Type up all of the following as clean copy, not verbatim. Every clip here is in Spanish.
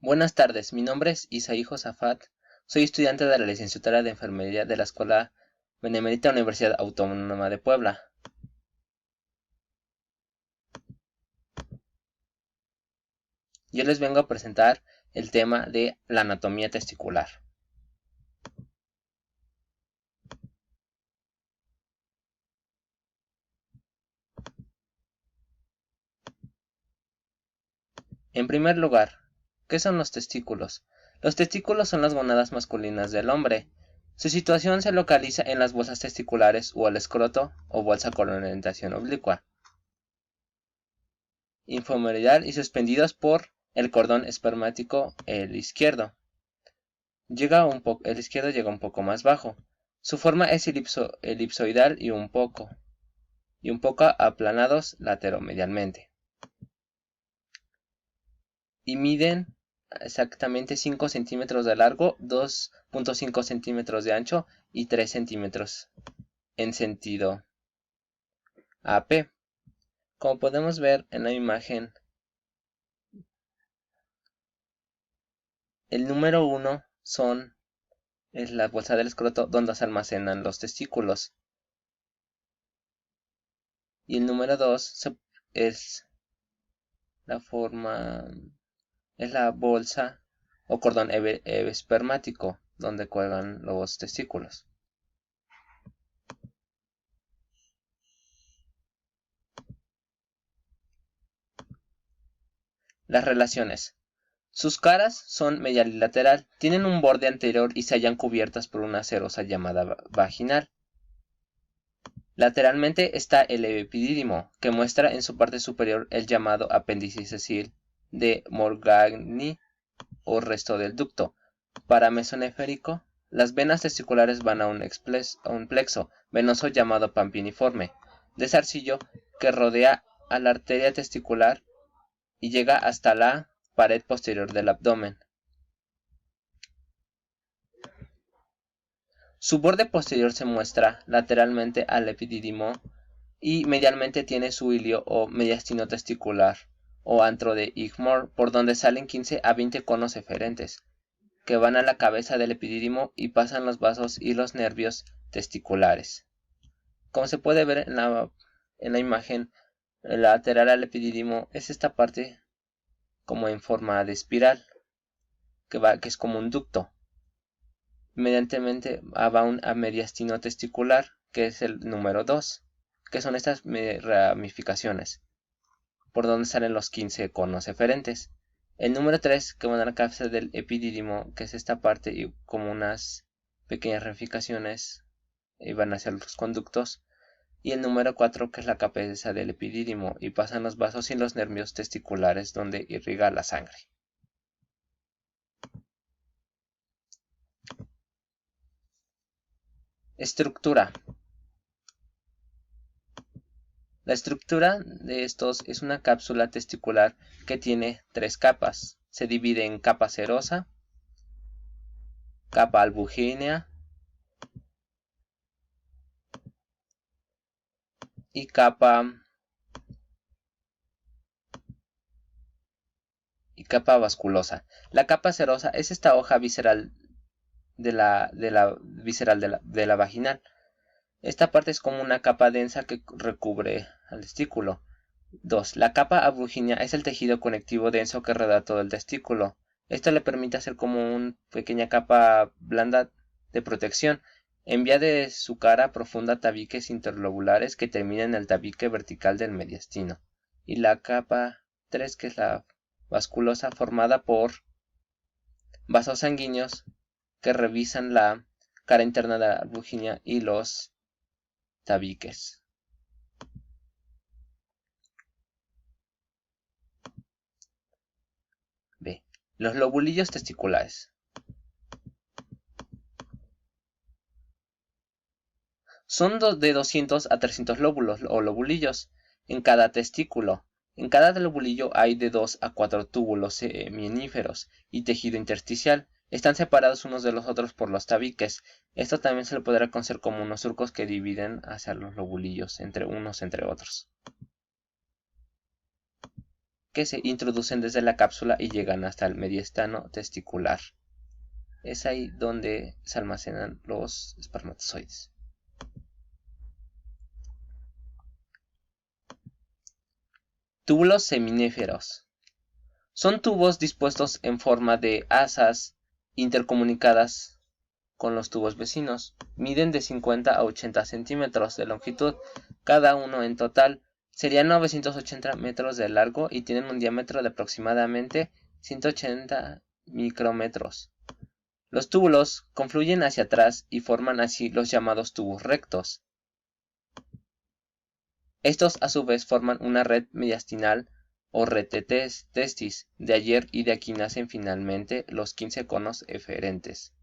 Buenas tardes, mi nombre es Isaí Josafat, soy estudiante de la licenciatura de Enfermería de la Escuela Benemérita Universidad Autónoma de Puebla. Yo les vengo a presentar el tema de la anatomía testicular. En primer lugar, ¿qué son los testículos? Los testículos son las gónadas masculinas del hombre. Su situación se localiza en las bolsas testiculares o el escroto o bolsa con orientación oblicua, infomedular y suspendidos por el cordón espermático, el izquierdo. El izquierdo llega un poco más bajo. Su forma es elipsoidal y un poco aplanados lateromedialmente. Y miden exactamente 5 centímetros de largo, 2.5 centímetros de ancho y 3 centímetros en sentido AP. Como podemos ver en la imagen, el número 1 es la bolsa del escroto donde se almacenan los testículos. Y el número 2 es la bolsa o cordón espermático donde cuelgan los testículos. Las relaciones. Sus caras son medial y lateral, tienen un borde anterior y se hallan cubiertas por una serosa llamada vaginal. Lateralmente está el epidídimo, que muestra en su parte superior el llamado apéndice sesiel de Morgagni o resto del ducto. Paramesoneférico. Las venas testiculares van a un plexo venoso llamado pampiniforme de zarcillo que rodea a la arteria testicular y llega hasta la pared posterior del abdomen. Su borde posterior se muestra lateralmente al epidídimo y medialmente tiene su hilio o mediastino testicular o antro de Igmore, por donde salen 15 a 20 conos eferentes que van a la cabeza del epidídimo y pasan los vasos y los nervios testiculares. Como se puede ver en la imagen, el lateral al epidídimo es esta parte como en forma de espiral, que es como un ducto. Inmediatamente va a mediastino testicular, que es el número 2, que son estas ramificaciones, por donde salen los 15 conos eferentes. El número 3, que van a la cabeza del epidídimo, que es esta parte y como unas pequeñas ramificaciones y van hacia los conductos. Y el número 4, que es la cabeza del epidídimo y pasan los vasos y los nervios testiculares donde irriga la sangre. Estructura. La estructura de estos es una cápsula testicular que tiene 3 capas. Se divide en capa serosa, capa albugínea y capa vasculosa. La capa serosa es esta hoja visceral de la vaginal. Esta parte es como una capa densa que recubre al testículo. 2. La capa abrugínea es el tejido conectivo denso que rodea todo el testículo. Esto le permite hacer como una pequeña capa blanda de protección. Envía de su cara profunda tabiques interlobulares que terminan en el tabique vertical del mediastino. Y la capa 3, que es la vasculosa, formada por vasos sanguíneos que revisan la cara interna de la abrugínea y los tabiques. B. Los lobulillos testiculares. Son de 200 a 300 lóbulos o lobulillos en cada testículo. En cada lobulillo hay de 2 a 4 túbulos seminíferos y tejido intersticial. Están separados unos de los otros por los tabiques. Esto también se le podrá conocer como unos surcos que dividen hacia los lobulillos entre unos entre otros. que se introducen desde la cápsula y llegan hasta el mediastino testicular. Es ahí donde se almacenan los espermatozoides. Túbulos seminíferos. Son tubos dispuestos en forma de asas intercomunicadas con los tubos vecinos. Miden de 50 a 80 centímetros de longitud. Cada uno en total serían 980 metros de largo y tienen un diámetro de aproximadamente 180 micrómetros. Los túbulos confluyen hacia atrás y forman así los llamados tubos rectos. Estos a su vez forman una red mediastinal o red de testis. De ayer y de aquí nacen finalmente los 15 conos eferentes.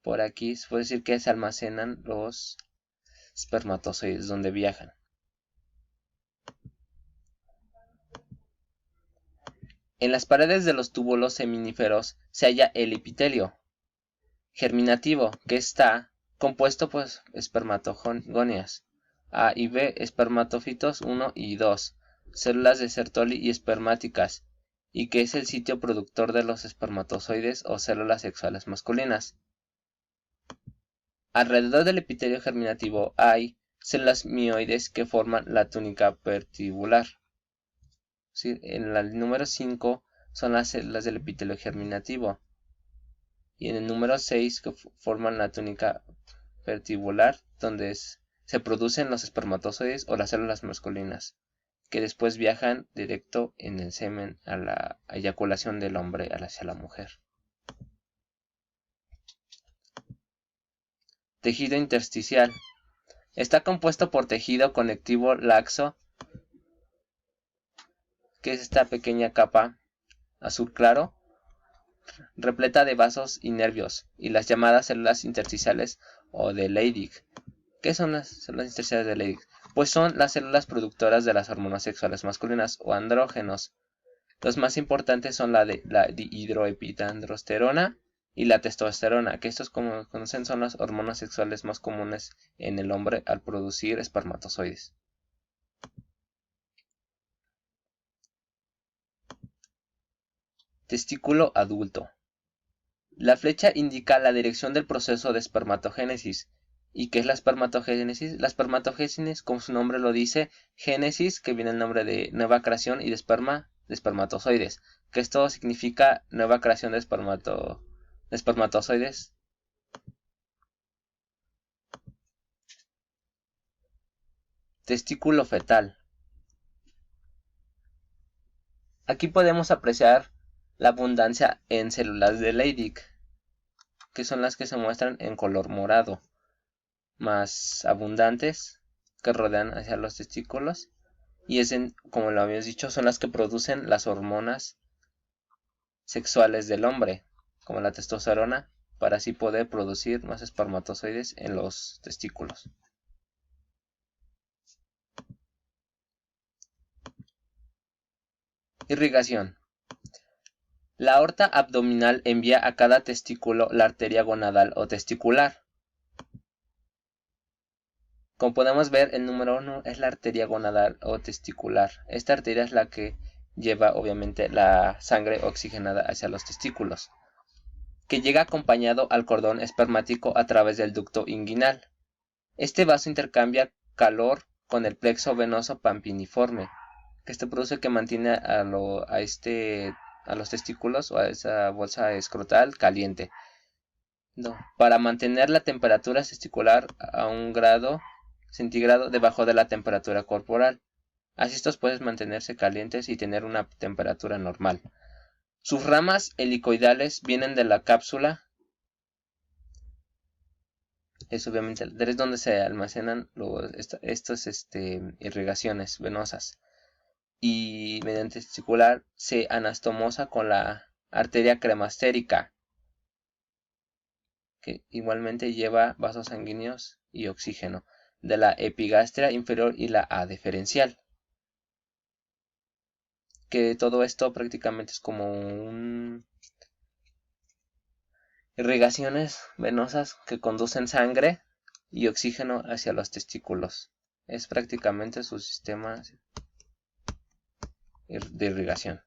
Por aquí se puede decir que se almacenan los espermatozoides donde viajan. En las paredes de los túbulos seminíferos se halla el epitelio germinativo, que está compuesto por espermatogonias A y B, espermatofitos 1 y 2, células de Sertoli y espermáticas, y que es el sitio productor de los espermatozoides o células sexuales masculinas. Alrededor del epitelio germinativo hay células mioides que forman la túnica vertibular. ¿Sí? En el número 5 son las células del epitelio germinativo. Y en el número 6 que forman la túnica vertibular, donde se producen los espermatozoides o las células masculinas, que después viajan directo en el semen a la eyaculación del hombre hacia la mujer. Tejido intersticial. Está compuesto por tejido conectivo laxo, que es esta pequeña capa azul claro, repleta de vasos y nervios, y las llamadas células intersticiales o de Leydig. ¿Qué son las células intersticiales de Leydig? Pues son las células productoras de las hormonas sexuales masculinas o andrógenos. Los más importantes son la dihidroepidandrosterona y la testosterona, que estos, como conocen, son las hormonas sexuales más comunes en el hombre al producir espermatozoides. Testículo adulto. La flecha indica la dirección del proceso de espermatogénesis. ¿Y qué es la espermatogénesis? La espermatogénesis, como su nombre lo dice, génesis, que viene el nombre de nueva creación, y de espermatozoides, que esto significa nueva creación de espermatozoides. Testículo fetal. Aquí podemos apreciar la abundancia en células de Leydig, que son las que se muestran en color morado, más abundantes, que rodean hacia los testículos, y como lo habíamos dicho, son las que producen las hormonas sexuales del hombre, como la testosterona, para así poder producir más espermatozoides en los testículos. Irrigación. La aorta abdominal envía a cada testículo la arteria gonadal o testicular. Como podemos ver, el número 1 es la arteria gonadal o testicular. Esta arteria es la que lleva obviamente la sangre oxigenada hacia los testículos, que llega acompañado al cordón espermático a través del ducto inguinal. Este vaso intercambia calor con el plexo venoso pampiniforme, que este produce que mantiene a los testículos o a esa bolsa escrotal caliente. Para mantener la temperatura testicular a 1 grado centígrado debajo de la temperatura corporal. Así estos pueden mantenerse calientes y tener una temperatura normal. Sus ramas helicoidales vienen de la cápsula. Es obviamente es donde se almacenan estas irrigaciones venosas. Y mediante testicular se anastomosa con la arteria cremastérica, que igualmente lleva vasos sanguíneos y oxígeno, de la epigastria inferior y la A deferencial. Que todo esto prácticamente es como irrigaciones venosas que conducen sangre y oxígeno hacia los testículos. Es prácticamente su sistema. de irrigación.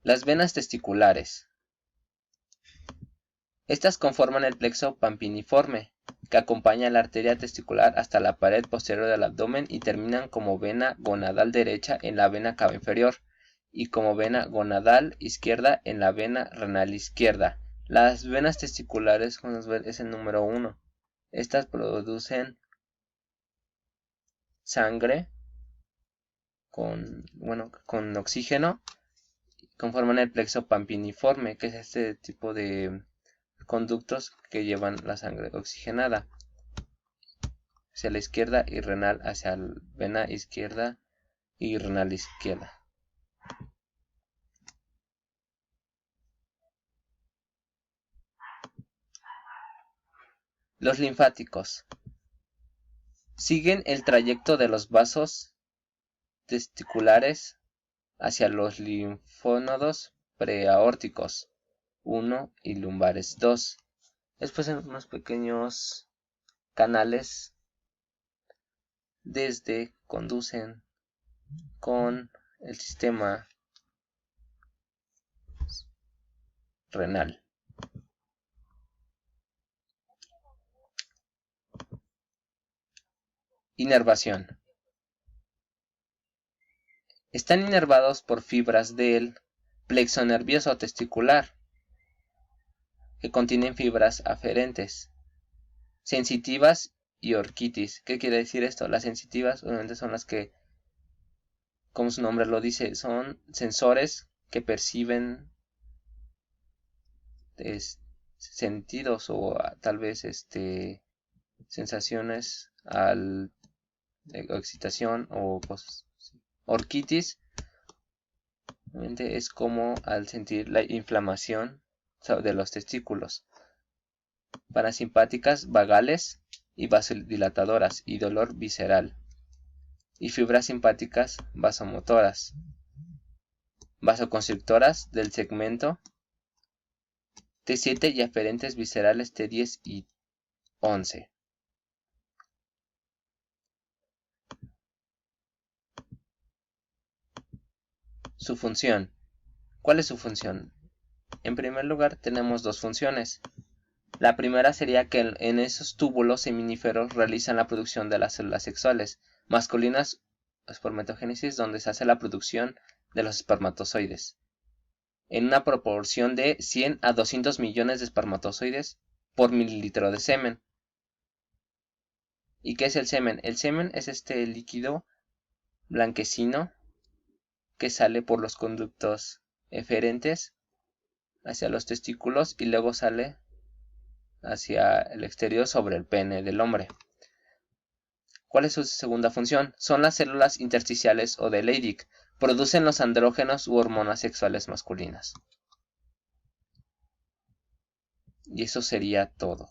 Las venas testiculares. Estas conforman el plexo pampiniforme, que acompaña la arteria testicular hasta la pared posterior del abdomen y terminan como vena gonadal derecha en la vena cava inferior y como vena gonadal izquierda en la vena renal izquierda. Las venas testiculares, como ven, es el número 1. Estas producen sangre con oxígeno, conforman el plexo pampiniforme, que es este tipo de conductos que llevan la sangre oxigenada hacia la izquierda y renal hacia la vena izquierda y renal izquierda. Los linfáticos siguen el trayecto de los vasos testiculares hacia los linfónodos preaórticos 1 y lumbares 2. Después en unos pequeños canales conducen con el sistema renal. Inervación. Están inervados por fibras del plexo nervioso testicular, que contienen fibras aferentes, sensitivas y orquitis. ¿Qué quiere decir esto? Las sensitivas obviamente son las que, como su nombre lo dice, son sensores que perciben sentidos o tal vez sensaciones al excitación o cosas. Orquitis obviamente es como al sentir la inflamación de los testículos. Parasimpáticas vagales y vasodilatadoras y dolor visceral. Y fibras simpáticas vasomotoras. Vasoconstrictoras del segmento T7 y aferentes viscerales T10 y 11. Su función. ¿Cuál es su función? En primer lugar tenemos dos funciones. La primera sería que en esos túbulos seminíferos realizan la producción de las células sexuales masculinas, espermatogénesis, donde se hace la producción de los espermatozoides, en una proporción de 100 a 200 millones de espermatozoides por mililitro de semen. ¿Y qué es el semen? El semen es este líquido blanquecino que sale por los conductos eferentes hacia los testículos y luego sale hacia el exterior sobre el pene del hombre. ¿Cuál es su segunda función? Son las células intersticiales o de Leydig. Producen los andrógenos u hormonas sexuales masculinas. Y eso sería todo.